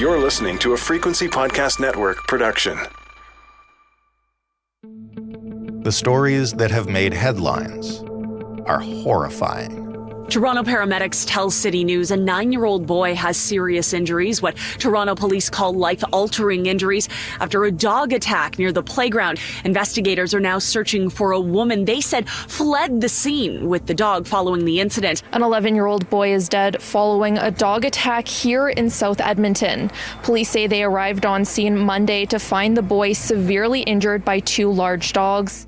You're listening to a Frequency Podcast Network production. The stories that have made headlines are horrifying. Toronto paramedics tell City News a 9-year-old boy has serious injuries, what Toronto police call life-altering injuries, after a dog attack near the playground. Investigators are now searching for a woman they said fled the scene with the dog following the incident. An 11-year-old boy is dead following a dog attack here in South Edmonton. Police say they arrived on scene Monday to find the boy severely injured by 2 large dogs.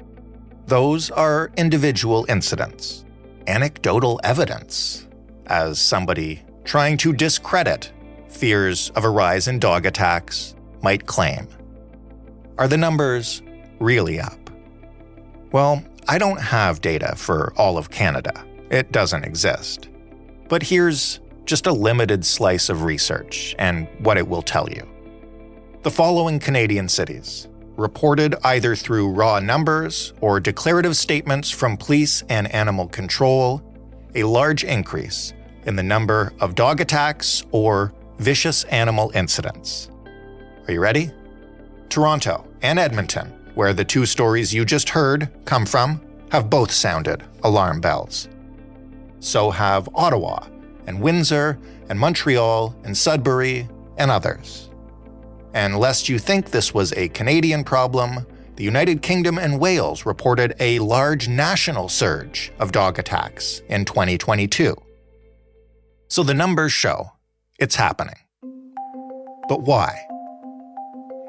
Those are individual incidents. Anecdotal evidence, as somebody trying to discredit fears of a rise in dog attacks might claim. Are the numbers really up? Well, I don't have data for all of Canada. It doesn't exist. But here's just a limited slice of research and what it will tell you. The following Canadian cities reported either through raw numbers or declarative statements from police and animal control, a large increase in the number of dog attacks or vicious animal incidents. Are you ready? Toronto and Edmonton, where the 2 stories you just heard come from, have both sounded alarm bells. So have Ottawa and Windsor and Montreal and Sudbury and others. And lest you think this was a Canadian problem, the United Kingdom and Wales reported a large national surge of dog attacks in 2022. So the numbers show it's happening. But why?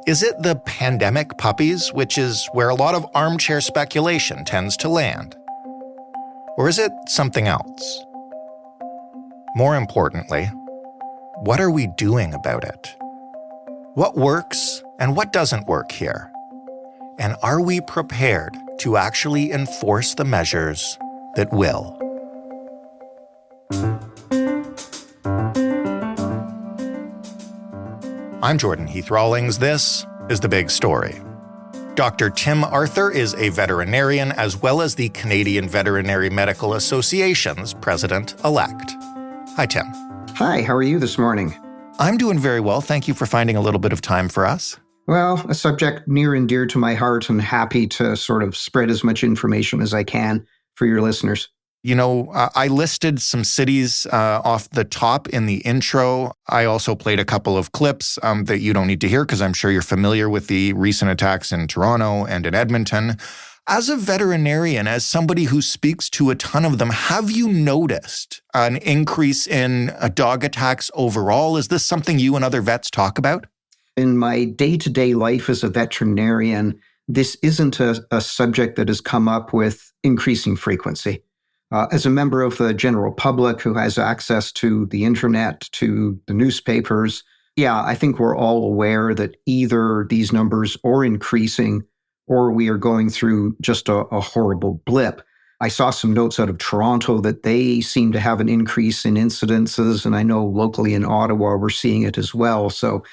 Is it the pandemic puppies, which is where a lot of armchair speculation tends to land? Or is it something else? More importantly, what are we doing about it? What works and what doesn't work here? And are we prepared to actually enforce the measures that will? I'm Jordan Heath Rawlings. This is The Big Story. Dr. Tim Arthur is a veterinarian as well as the Canadian Veterinary Medical Association's president-elect. Hi, Tim. Hi, how are you this morning? I'm doing very well. Thank you for finding a little bit of time for us. Well, a subject near and dear to my heart, and happy to sort of spread as much information as I can for your listeners. You know, I listed some cities off the top in the intro. I also played a couple of clips that you don't need to hear because I'm sure you're familiar with the recent attacks in Toronto and in Edmonton. As a veterinarian, as somebody who speaks to a ton of them, have you noticed an increase in dog attacks overall? Is this something you and other vets talk about? In my day-to-day life as a veterinarian, this isn't a subject that has come up with increasing frequency. As a member of the general public who has access to the internet, to the newspapers, I think we're all aware that either these numbers are increasing or we are going through just a horrible blip. I saw some notes out of Toronto that they seem to have an increase in incidences, and I know locally in Ottawa we're seeing it as well. So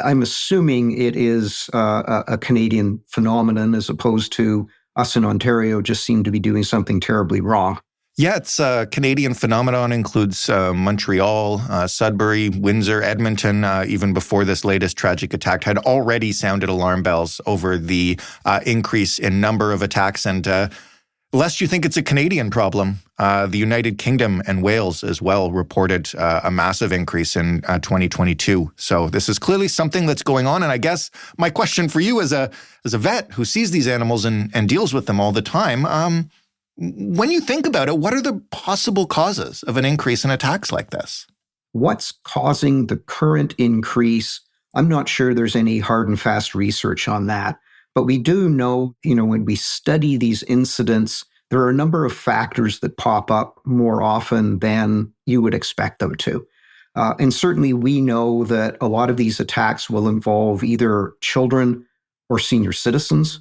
I'm assuming it is a Canadian phenomenon as opposed to us in Ontario just seem to be doing something terribly wrong. Yeah, it's a Canadian phenomenon, includes Montreal, Sudbury, Windsor, Edmonton, even before this latest tragic attack, had already sounded alarm bells over the increase in number of attacks. And lest you think it's a Canadian problem, the United Kingdom and Wales as well reported a massive increase in 2022. So this is clearly something that's going on. And I guess my question for you as a vet who sees these animals and deals with them all the time, when you think about it, what are the possible causes of an increase in attacks like this? What's causing the current increase? I'm not sure there's any hard and fast research on that. But we do know, when we study these incidents, there are a number of factors that pop up more often than you would expect them to. And certainly we know that a lot of these attacks will involve either children or senior citizens.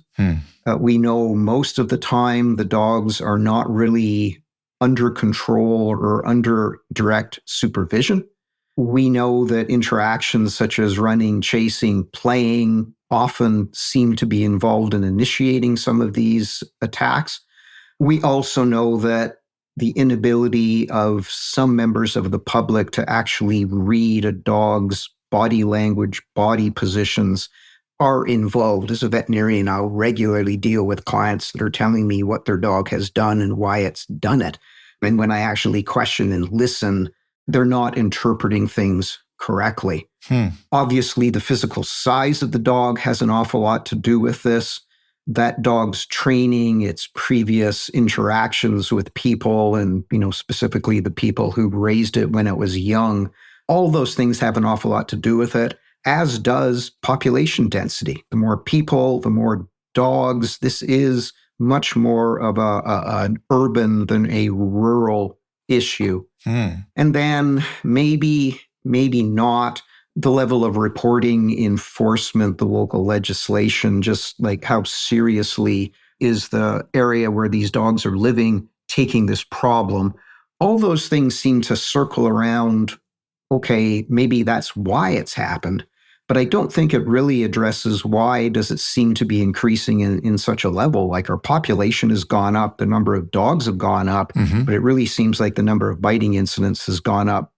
We know most of the time the dogs are not really under control or under direct supervision. We know that interactions such as running, chasing, playing often seem to be involved in initiating some of these attacks. We also know that the inability of some members of the public to actually read a dog's body language, body positions are involved. As a veterinarian, I'll regularly deal with clients that are telling me what their dog has done and why it's done it. And when I actually question and listen, they're not interpreting things correctly. Obviously, the physical size of the dog has an awful lot to do with this. That dog's training, its previous interactions with people, and specifically the people who raised it when it was young, all those things have an awful lot to do with it, as does population density. The more people, the more dogs. This is much more of an urban than a rural issue. And then maybe not the level of reporting, enforcement, the local legislation, just like how seriously is the area where these dogs are living taking this problem. All those things seem to circle around, okay, maybe that's why it's happened, but I don't think it really addresses why does it seem to be increasing in such a level. Like our population has gone up, the number of dogs have gone up, but it really seems like the number of biting incidents has gone up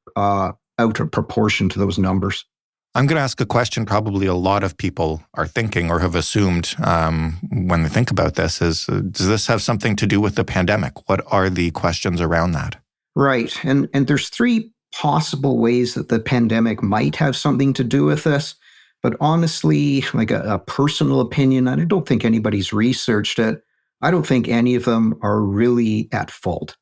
out of proportion to those numbers. I'm going to ask a question probably a lot of people are thinking or have assumed when they think about this is, does this have something to do with the pandemic? What are the questions around that? Right. And there's three possible ways that the pandemic might have something to do with this. But honestly, like a personal opinion, and I don't think anybody's researched it, I don't think any of them are really at fault.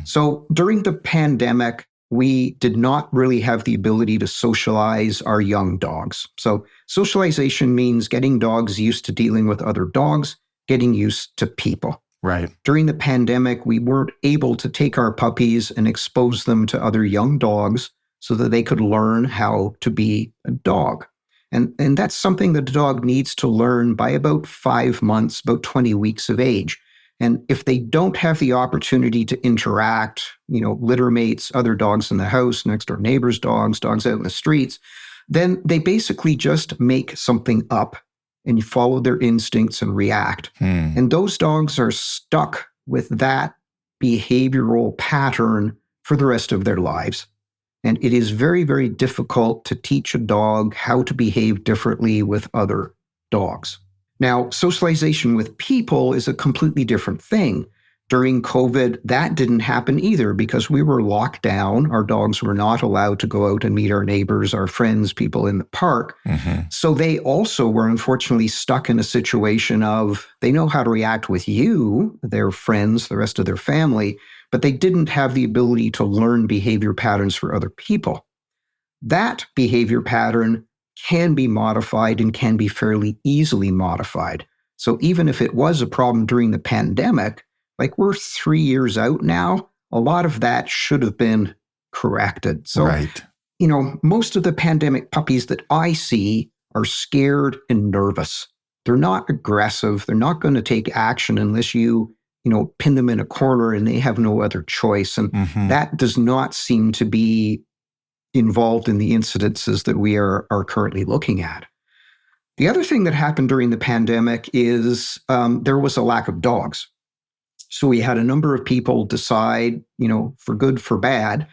So during the pandemic, we did not really have the ability to socialize our young dogs. So socialization means getting dogs used to dealing with other dogs, getting used to people. Right. During the pandemic, we weren't able to take our puppies and expose them to other young dogs so that they could learn how to be a dog. And that's something that a dog needs to learn by about 5 months, about 20 weeks of age. And if they don't have the opportunity to interact, litter mates, other dogs in the house, next door neighbors' dogs out in the streets, then they basically just make something up and you follow their instincts and react. And those dogs are stuck with that behavioral pattern for the rest of their lives. And it is very, very difficult to teach a dog how to behave differently with other dogs. Now, socialization with people is a completely different thing. During COVID, that didn't happen either because we were locked down. Our dogs were not allowed to go out and meet our neighbors, our friends, people in the park. So they also were unfortunately stuck in a situation of they know how to react with you, their friends, the rest of their family, but they didn't have the ability to learn behavior patterns for other people. That behavior pattern can be modified and can be fairly easily modified. So even if it was a problem during the pandemic, like we're 3 years out now, a lot of that should have been corrected. So, most of the pandemic puppies that I see are scared and nervous. They're not aggressive. They're not going to take action unless you pin them in a corner and they have no other choice. And that does not seem to be involved in the incidences that we are currently looking at. The other thing that happened during the pandemic is there was a lack of dogs. So we had a number of people decide, for good, for bad,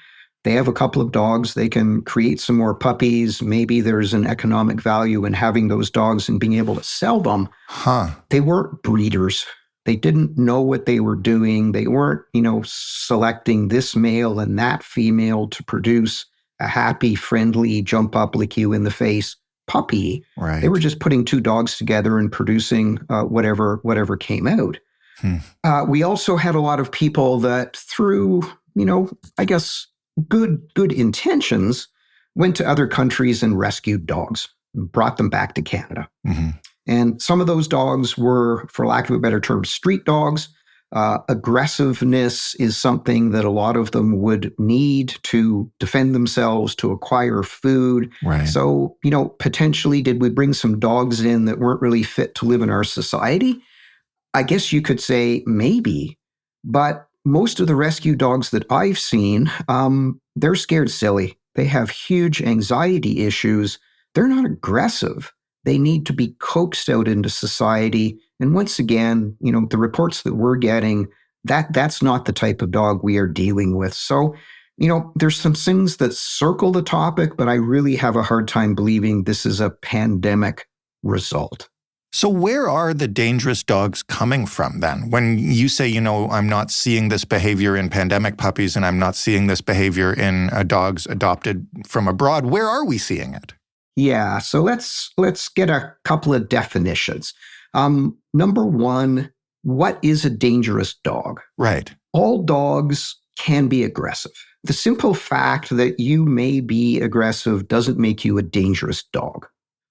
they have a couple of dogs, they can create some more puppies. Maybe there's an economic value in having those dogs and being able to sell them. They weren't breeders. They didn't know what they were doing. They weren't, selecting this male and that female to produce a happy, friendly, jump up, lick you in the face puppy. Right. They were just putting two dogs together and producing whatever came out. We also had a lot of people that through, I guess, good intentions went to other countries and rescued dogs and brought them back to Canada. And some of those dogs were, for lack of a better term, street dogs. Aggressiveness is something that a lot of them would need to defend themselves, to acquire food. Right. So, potentially did we bring some dogs in that weren't really fit to live in our society? I guess you could say maybe, but most of the rescue dogs that I've seen, they're scared silly. They have huge anxiety issues. They're not aggressive. They need to be coaxed out into society. And once again, the reports that we're getting, that's not the type of dog we are dealing with. So There's some things that circle the topic, but I really have a hard time believing this is a pandemic result. So where are the dangerous dogs coming from then? When you say, I'm not seeing this behavior in pandemic puppies and I'm not seeing this behavior in dogs adopted from abroad, where are we seeing it? Yeah, so let's get a couple of definitions. Number one, what is a dangerous dog? Right. All dogs can be aggressive. The simple fact that you may be aggressive doesn't make you a dangerous dog.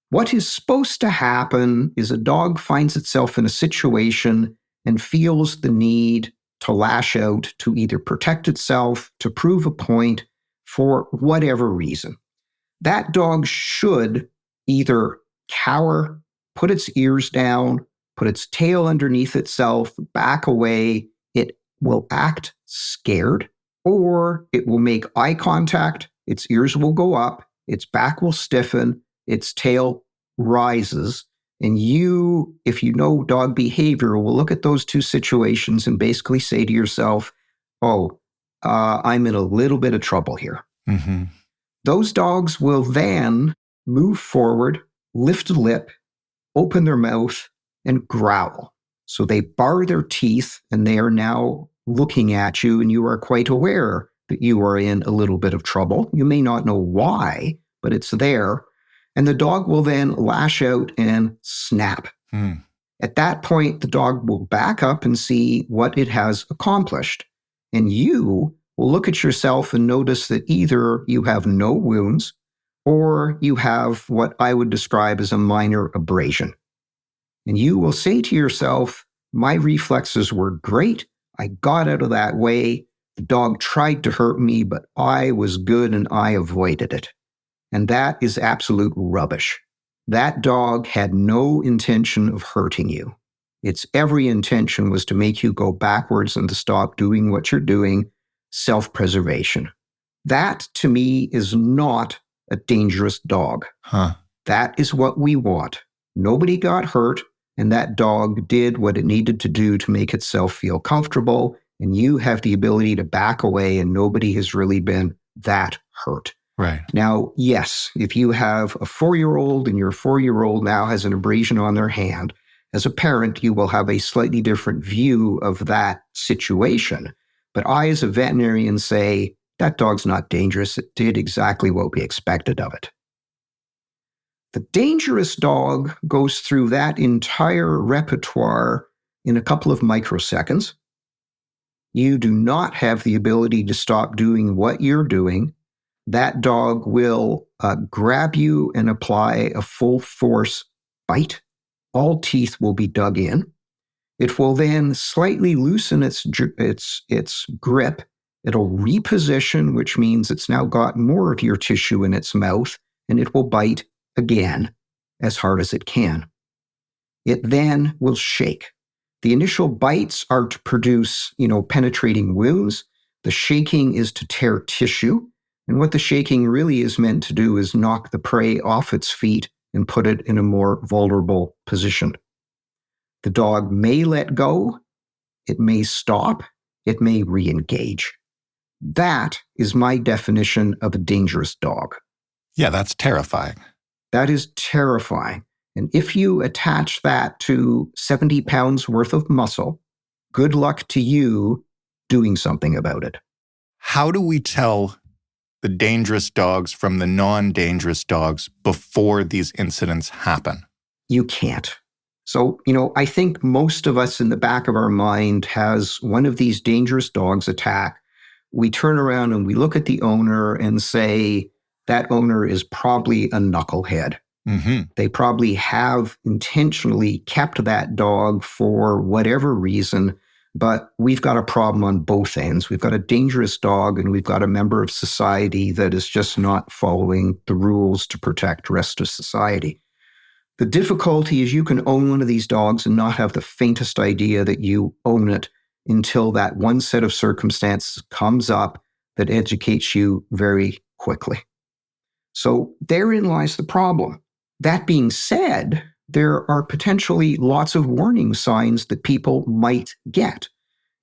What is supposed to happen is a dog finds itself in a situation and feels the need to lash out to either protect itself, to prove a point, for whatever reason. That dog should either cower, put its ears down, put its tail underneath itself, back away. It will act scared, or it will make eye contact, its ears will go up, its back will stiffen, its tail rises, and you, if you know dog behavior, will look at those two situations and basically say to yourself, I'm in a little bit of trouble here. Mm-hmm. Those dogs will then move forward, lift a lip, open their mouth, and growl. So they bar their teeth, and they are now looking at you, and you are quite aware that you are in a little bit of trouble. You may not know why, but it's there. And the dog will then lash out and snap. Mm. At that point, the dog will back up and see what it has accomplished. And you will look at yourself and notice that either you have no wounds or you have what I would describe as a minor abrasion. And you will say to yourself, my reflexes were great. I got out of that way. The dog tried to hurt me, but I was good and I avoided it. And that is absolute rubbish. That dog had no intention of hurting you. Its every intention was to make you go backwards and to stop doing what you're doing, self-preservation. That, to me, is not a dangerous dog. That is what we want. Nobody got hurt, and that dog did what it needed to do to make itself feel comfortable, and you have the ability to back away, and nobody has really been that hurt. Right. Now, yes, if you have a 4-year-old and your 4-year-old now has an abrasion on their hand, as a parent, you will have a slightly different view of that situation. But I, as a veterinarian, say, that dog's not dangerous. It did exactly what we expected of it. The dangerous dog goes through that entire repertoire in a couple of microseconds. You do not have the ability to stop doing what you're doing. That dog will grab you and apply a full force bite. All teeth will be dug in. It will then slightly loosen its grip. It'll reposition, which means it's now got more of your tissue in its mouth, and it will bite again as hard as it can. It then will shake. The initial bites are to produce, penetrating wounds. The shaking is to tear tissue. And what the shaking really is meant to do is knock the prey off its feet and put it in a more vulnerable position. The dog may let go, it may stop, it may re-engage. That is my definition of a dangerous dog. Yeah, that's terrifying. That is terrifying. And if you attach that to 70 pounds worth of muscle, good luck to you doing something about it. How do we tell the dangerous dogs from the non-dangerous dogs before these incidents happen? You can't. So, I think most of us in the back of our mind has one of these dangerous dogs attack. We turn around and we look at the owner and say, that owner is probably a knucklehead. Mm-hmm. They probably have intentionally kept that dog for whatever reason. But we've got a problem on both ends. We've got a dangerous dog and we've got a member of society that is just not following the rules to protect the rest of society. The difficulty is you can own one of these dogs and not have the faintest idea that you own it until that one set of circumstances comes up that educates you very quickly. So therein lies the problem. That being said, there are potentially lots of warning signs that people might get.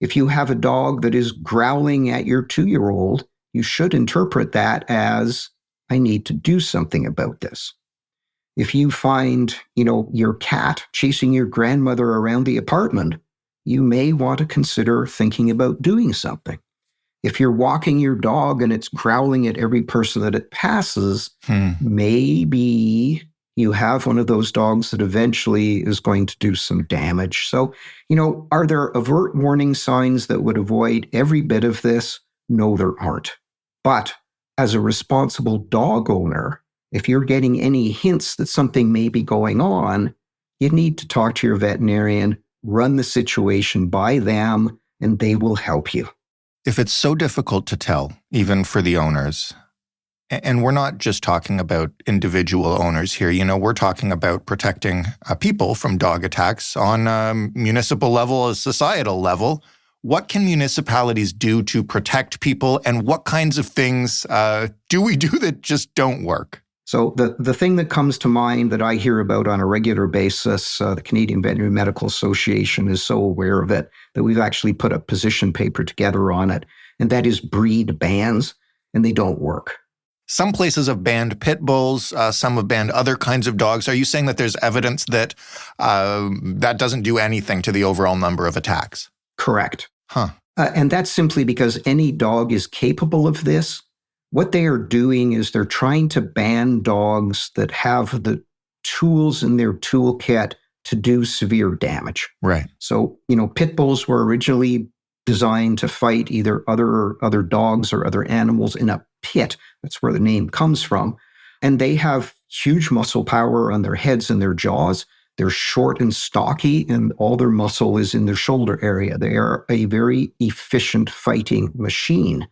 If you have a dog that is growling at your 2-year-old, you should interpret that as, I need to do something about this. If you find, your cat chasing your grandmother around the apartment, you may want to consider thinking about doing something. If you're walking your dog and it's growling at every person that it passes, maybe you have one of those dogs that eventually is going to do some damage. So, are there overt warning signs that would avoid every bit of this? No, there aren't. But as a responsible dog owner, if you're getting any hints that something may be going on, you need to talk to your veterinarian, run the situation by them, and they will help you. If it's so difficult to tell, even for the owners, and we're not just talking about individual owners here, we're talking about protecting people from dog attacks on a municipal level, a societal level. What can municipalities do to protect people, and what kinds of things do we do that just don't work? So the thing that comes to mind that I hear about on a regular basis, the Canadian Veterinary Medical Association is so aware of it that we've actually put a position paper together on it, and that is breed bans, and they don't work. Some places have banned pit bulls, some have banned other kinds of dogs. Are you saying that there's evidence that that doesn't do anything to the overall number of attacks? Correct. Huh. And that's simply because any dog is capable of this. What they are doing is they're trying to ban dogs that have the tools in their toolkit to do severe damage. Right. So, pit bulls were originally designed to fight either other dogs or other animals in a pit. That's where the name comes from. And they have huge muscle power on their heads and their jaws. They're short and stocky, and all their muscle is in their shoulder area. They are a very efficient fighting machine.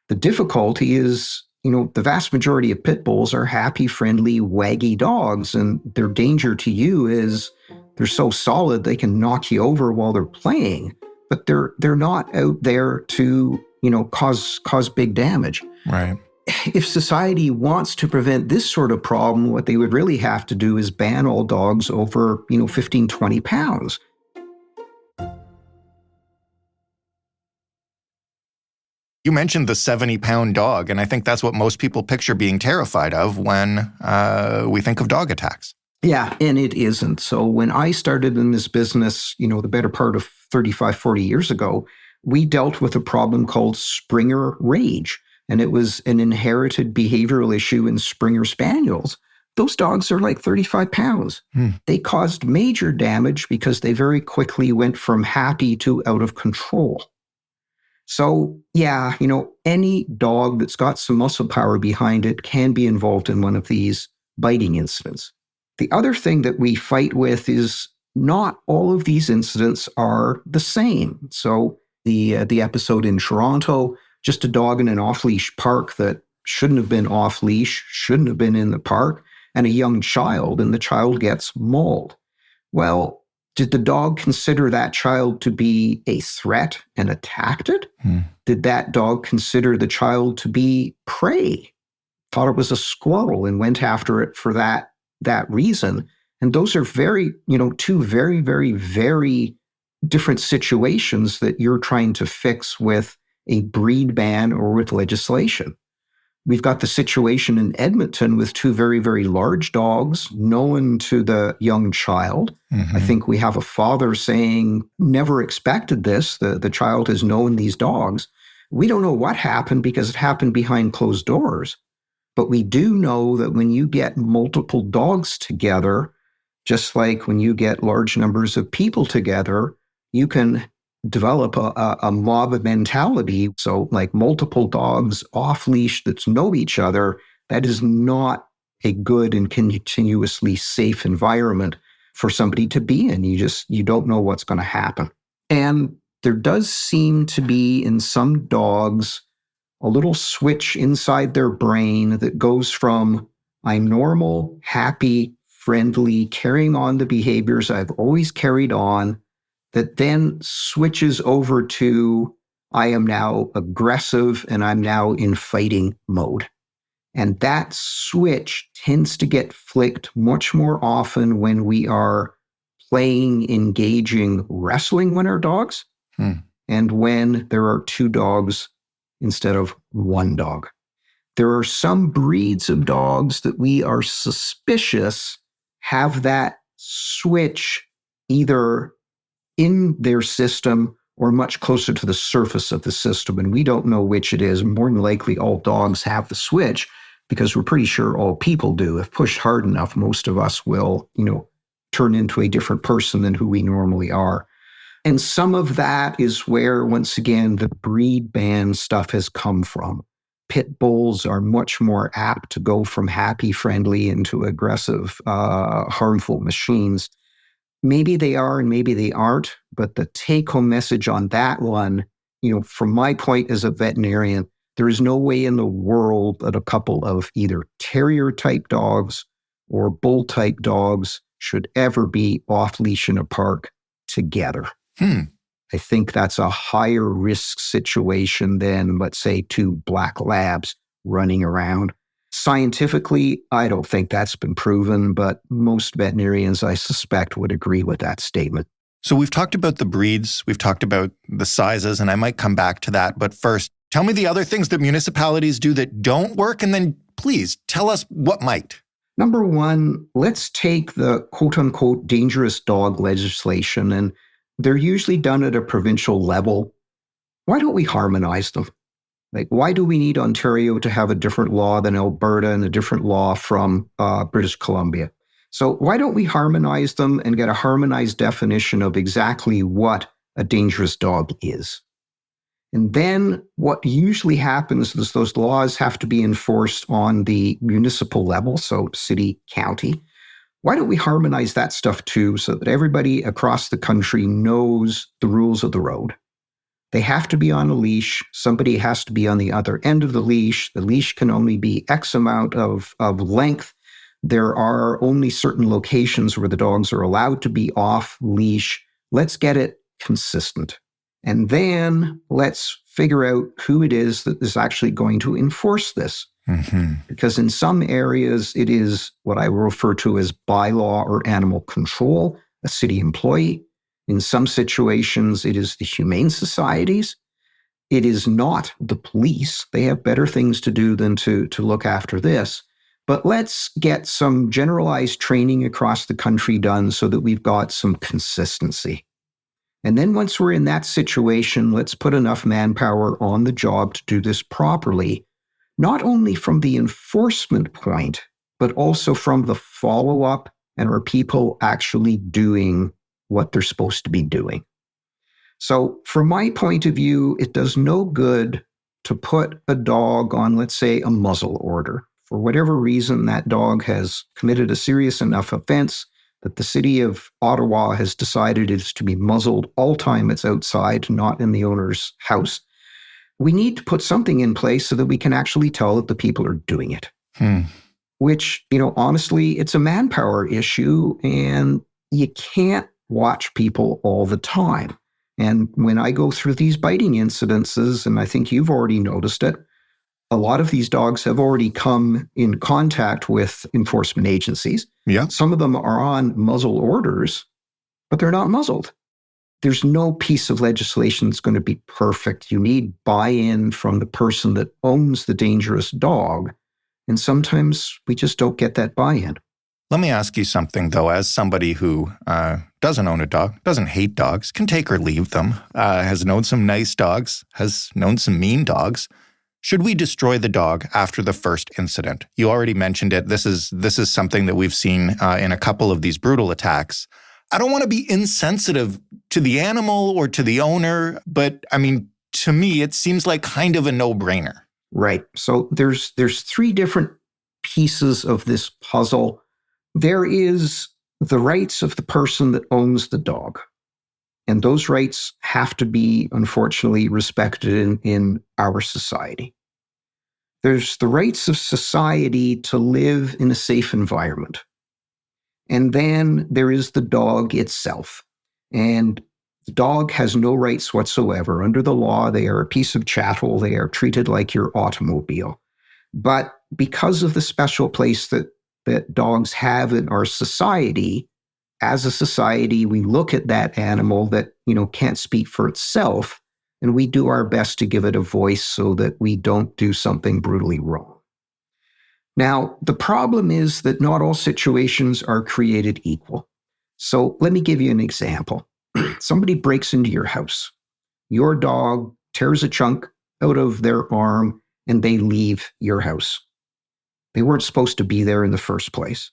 The difficulty is, the vast majority of pit bulls are happy, friendly, waggy dogs, and their danger to you is they're so solid they can knock you over while they're playing, but they're not out there to, cause big damage. Right. If society wants to prevent this sort of problem, what they would really have to do is ban all dogs over, 15, 20 pounds. You mentioned the 70-pound dog, and I think that's what most people picture being terrified of when we think of dog attacks. Yeah, and it isn't. So when I started in this business, the better part of 35, 40 years ago, we dealt with a problem called Springer rage. And it was an inherited behavioral issue in Springer Spaniels. Those dogs are like 35 pounds. They caused major damage because they very quickly went from happy to out of control. So, yeah, any dog that's got some muscle power behind it can be involved in one of these biting incidents. The other thing that we fight with is not all of these incidents are the same. So the episode in Toronto, just a dog in an off-leash park that shouldn't have been off-leash, shouldn't have been in the park, and a young child, and the child gets mauled. Well, did the dog consider that child to be a threat and attacked it? Did that dog consider the child to be prey? Thought it was a squirrel and went after it for that reason. And those are two very, very, very different situations that you're trying to fix with a breed ban or with legislation. We've got the situation in Edmonton with two very, very large dogs known to the young child. I think we have a father saying, never expected this. The child has known these dogs. We don't know what happened because it happened behind closed doors. But we do know that when you get multiple dogs together, just like when you get large numbers of people together, you can develop a mob mentality. So like multiple dogs off leash that know each other, that is not a good and continuously safe environment for somebody to be in. You don't know what's going to happen. And there does seem to be in some dogs a little switch inside their brain that goes from I'm normal, happy, friendly, carrying on the behaviors I've always carried on, that then switches over to I am now aggressive and I'm now in fighting mode. And that switch tends to get flicked much more often when we are playing, engaging, wrestling with our dogs, and when there are two dogs instead of one dog. There are some breeds of dogs that we are suspicious have that switch either in their system or much closer to the surface of the system, and we don't know which it is. More than likely, all dogs have the switch because we're pretty sure all people do. If pushed hard enough, most of us will, turn into a different person than who we normally are. And some of that is where, once again, the breed ban stuff has come from. Pit bulls are much more apt to go from happy, friendly into aggressive, harmful machines. Maybe they are and maybe they aren't, but the take-home message on that one, from my point as a veterinarian, there is no way in the world that a couple of either terrier-type dogs or bull-type dogs should ever be off-leash in a park together. I think that's a higher risk situation than, let's say, two black labs running around. Scientifically, I don't think that's been proven, but most veterinarians, I suspect, would agree with that statement. So we've talked about the breeds, we've talked about the sizes, and I might come back to that. But first, tell me the other things that municipalities do that don't work, and then please tell us what might. Number one, let's take the quote-unquote dangerous dog legislation, and they're usually done at a provincial level. Why don't we harmonize them? Why do we need Ontario to have a different law than Alberta and a different law from British Columbia? So why don't we harmonize them and get a harmonized definition of exactly what a dangerous dog is? And then what usually happens is those laws have to be enforced on the municipal level, so city, county. Why don't we harmonize that stuff too so that everybody across the country knows the rules of the road? They have to be on a leash. Somebody has to be on the other end of the leash. The leash can only be X amount of length. There are only certain locations where the dogs are allowed to be off leash. Let's get it consistent. And then let's figure out who it is that is actually going to enforce this. Because in some areas, it is what I refer to as bylaw or animal control, a city employee. In some situations, it is the humane societies. It is not the police. They have better things to do than to look after this. But let's get some generalized training across the country done so that we've got some consistency. And then once we're in that situation, let's put enough manpower on the job to do this properly, not only from the enforcement point, but also from the follow-up, and are people actually doing what they're supposed to be doing. So from my point of view, it does no good to put a dog on, let's say, a muzzle order. For whatever reason, that dog has committed a serious enough offense that the city of Ottawa has decided it's to be muzzled all time it's outside, not in the owner's house. We need to put something in place so that we can actually tell that the people are doing it. Which, honestly, it's a manpower issue, and you can't watch people all the time. And when I go through these biting incidences, and I think you've already noticed it, a lot of these dogs have already come in contact with enforcement agencies. Yeah. Some of them are on muzzle orders, but they're not muzzled. There's no piece of legislation that's going to be perfect. You need buy-in from the person that owns the dangerous dog. And sometimes we just don't get that buy-in. Let me ask you something, though, as somebody who doesn't own a dog, doesn't hate dogs, can take or leave them, has known some nice dogs, has known some mean dogs. Should we destroy the dog after the first incident? You already mentioned it. This is something that we've seen in a couple of these brutal attacks. I don't want to be insensitive to the animal or to the owner, but to me, it seems like kind of a no-brainer. Right. So there's three different pieces of this puzzle. There is the rights of the person that owns the dog. And those rights have to be, unfortunately, respected in our society. There's the rights of society to live in a safe environment. And then there is the dog itself. And the dog has no rights whatsoever. Under the law, they are a piece of chattel. They are treated like your automobile. But because of the special place that dogs have in our society, as a society, we look at that animal that, can't speak for itself, and we do our best to give it a voice so that we don't do something brutally wrong. Now, the problem is that not all situations are created equal. So let me give you an example. Somebody breaks into your house. Your dog tears a chunk out of their arm and they leave your house. They weren't supposed to be there in the first place.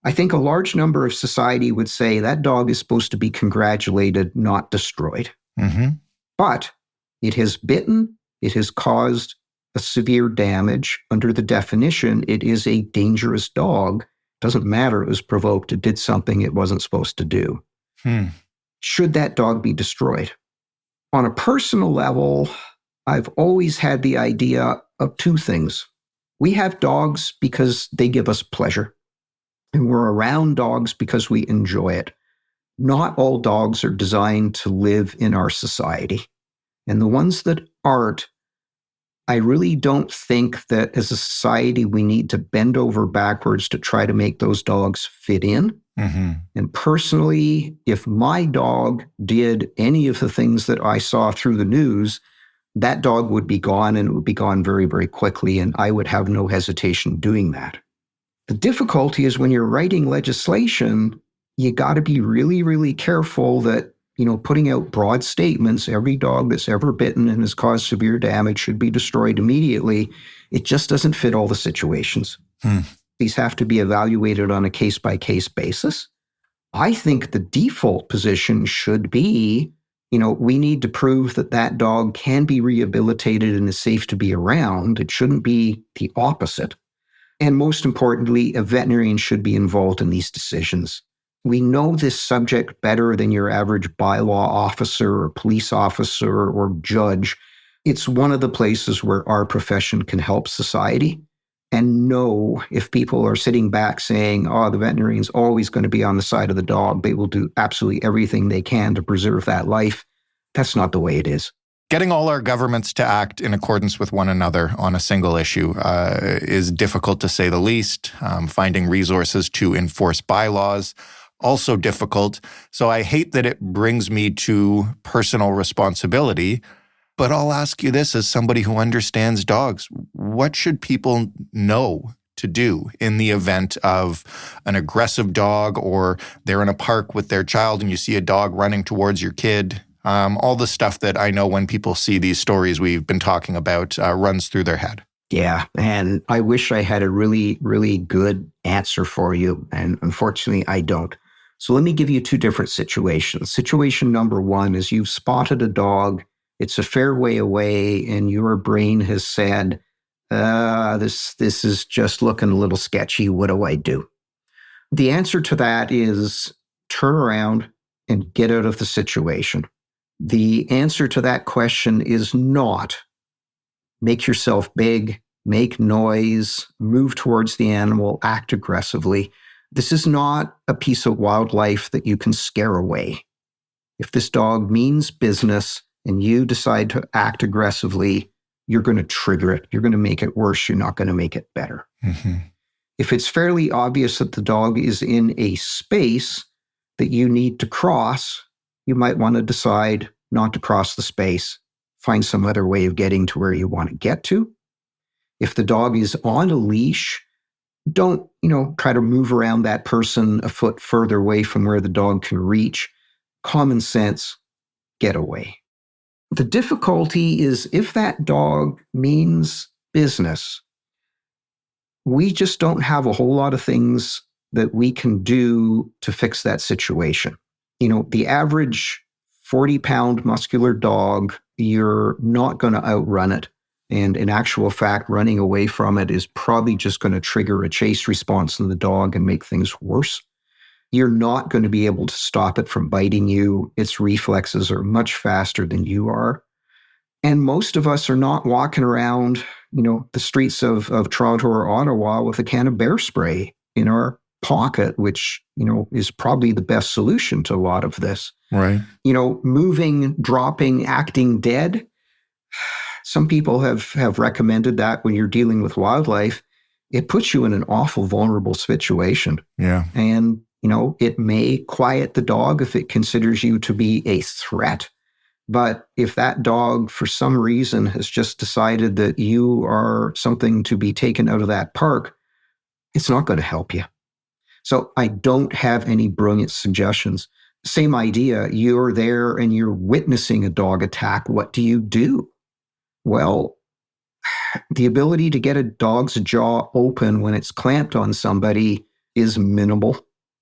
I think a large number of society would say that dog is supposed to be congratulated, not destroyed. Mm-hmm. But it has bitten, it has caused a severe damage. Under the definition, it is a dangerous dog. Doesn't matter, it was provoked, it did something it wasn't supposed to do. Should that dog be destroyed? On a personal level, I've always had the idea of two things. We have dogs because they give us pleasure, and we're around dogs because we enjoy it. Not all dogs are designed to live in our society. And the ones that aren't, I really don't think that as a society we need to bend over backwards to try to make those dogs fit in. Mm-hmm. And personally, if my dog did any of the things that I saw through the news, that dog would be gone, and it would be gone very, very quickly, and I would have no hesitation doing that. The difficulty is when you're writing legislation, you got to be really, really careful that, putting out broad statements, every dog that's ever bitten and has caused severe damage should be destroyed immediately. It just doesn't fit all the situations. These have to be evaluated on a case-by-case basis. I think the default position should be, we need to prove that that dog can be rehabilitated and is safe to be around. It shouldn't be the opposite. And most importantly, a veterinarian should be involved in these decisions. We know this subject better than your average bylaw officer or police officer or judge. It's one of the places where our profession can help society. And know if people are sitting back saying, the veterinarian's always going to be on the side of the dog, they will do absolutely everything they can to preserve that life. That's not the way it is. Getting all our governments to act in accordance with one another on a single issue is difficult to say the least. Finding resources to enforce bylaws, also difficult. So I hate that it brings me to personal responsibility. But I'll ask you this as somebody who understands dogs. What should people know to do in the event of an aggressive dog, or they're in a park with their child and you see a dog running towards your kid? All the stuff that I know when people see these stories we've been talking about runs through their head. Yeah, and I wish I had a really, really good answer for you. And unfortunately, I don't. So let me give you two different situations. Situation number one is you've spotted a dog. It's a fair way away, and your brain has said, this is just looking a little sketchy. What do I do? The answer to that is turn around and get out of the situation. The answer to that question is not make yourself big, make noise, move towards the animal, act aggressively. This is not a piece of wildlife that you can scare away. If this dog means business, and you decide to act aggressively, you're going to trigger it. You're going to make it worse. You're not going to make it better. Mm-hmm. If it's fairly obvious that the dog is in a space that you need to cross, you might want to decide not to cross the space, find some other way of getting to where you want to get to. If the dog is on a leash, don't, try to move around that person a foot further away from where the dog can reach. Common sense, get away. The difficulty is if that dog means business, we just don't have a whole lot of things that we can do to fix that situation. The average 40-pound muscular dog, you're not going to outrun it. And in actual fact, running away from it is probably just going to trigger a chase response in the dog and make things worse. You're not going to be able to stop it from biting you. Its reflexes are much faster than you are. And most of us are not walking around, the streets of Toronto or Ottawa with a can of bear spray in our pocket, which, is probably the best solution to a lot of this. Right. Moving, dropping, acting dead. Some people have recommended that when you're dealing with wildlife, it puts you in an awful vulnerable situation. Yeah. And it may quiet the dog if it considers you to be a threat. But if that dog, for some reason, has just decided that you are something to be taken out of that park, it's not going to help you. So I don't have any brilliant suggestions. Same idea. You're there and you're witnessing a dog attack. What do you do? Well, the ability to get a dog's jaw open when it's clamped on somebody is minimal.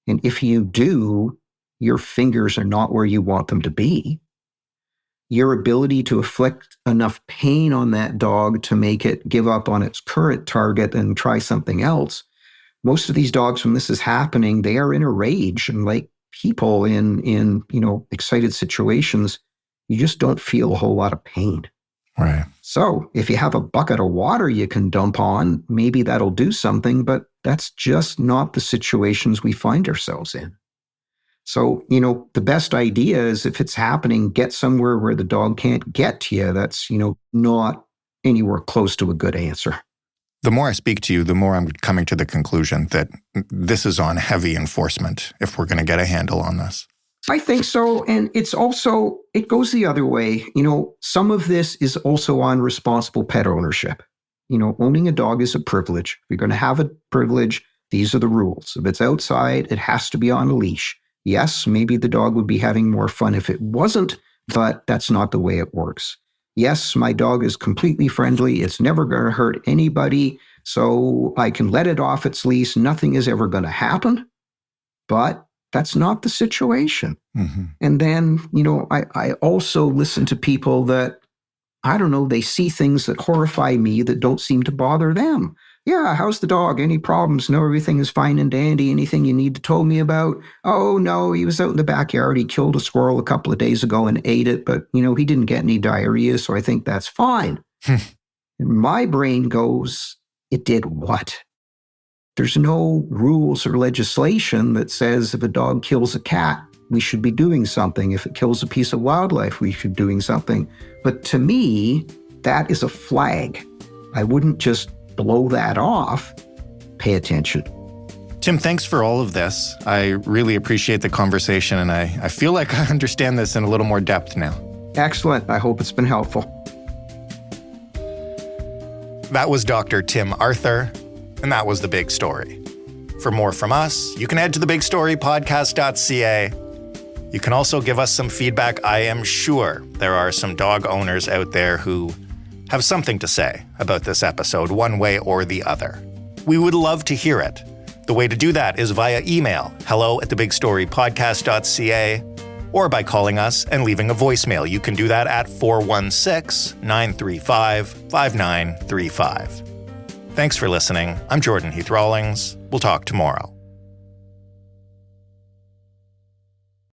And if you do, your fingers are not where you want them to be. Your ability to inflict enough pain on that dog to make it give up on its current target and try something else. Most of these dogs, when this is happening, they are in a rage, and like people in excited situations, you just don't feel a whole lot of pain. Right. So if you have a bucket of water you can dump on, maybe that'll do something, but that's just not the situations we find ourselves in. So, the best idea is if it's happening, get somewhere where the dog can't get to you. That's, not anywhere close to a good answer. The more I speak to you, the more I'm coming to the conclusion that this is on heavy enforcement if we're going to get a handle on this. I think so. And it goes the other way. Some of this is also on responsible pet ownership. Owning a dog is a privilege. If you're going to have a privilege, these are the rules. If it's outside, it has to be on a leash. Yes, maybe the dog would be having more fun if it wasn't, but that's not the way it works. Yes, my dog is completely friendly. It's never going to hurt anybody, so I can let it off its leash. Nothing is ever going to happen, but that's not the situation. Mm-hmm. And then, I also listen to people that, I don't know, they see things that horrify me that don't seem to bother them. Yeah, how's the dog? Any problems? No, everything is fine and dandy. Anything you need to tell me about? Oh, no, he was out in the backyard. He killed a squirrel a couple of days ago and ate it, but, he didn't get any diarrhea, so I think that's fine. And my brain goes, it did what? There's no rules or legislation that says if a dog kills a cat, we should be doing something. If it kills a piece of wildlife, we should be doing something. But to me, that is a flag. I wouldn't just blow that off. Pay attention. Tim, thanks for all of this. I really appreciate the conversation, and I feel like I understand this in a little more depth now. Excellent. I hope it's been helpful. That was Dr. Tim Arthur, and that was The Big Story. For more from us, you can head to thebigstorypodcast.ca. You can also give us some feedback. I am sure there are some dog owners out there who have something to say about this episode, one way or the other. We would love to hear it. The way to do that is via email, hello@thebigstorypodcast.ca, or by calling us and leaving a voicemail. You can do that at 416-935-5935. Thanks for listening. I'm Jordan Heath Rawlings. We'll talk tomorrow.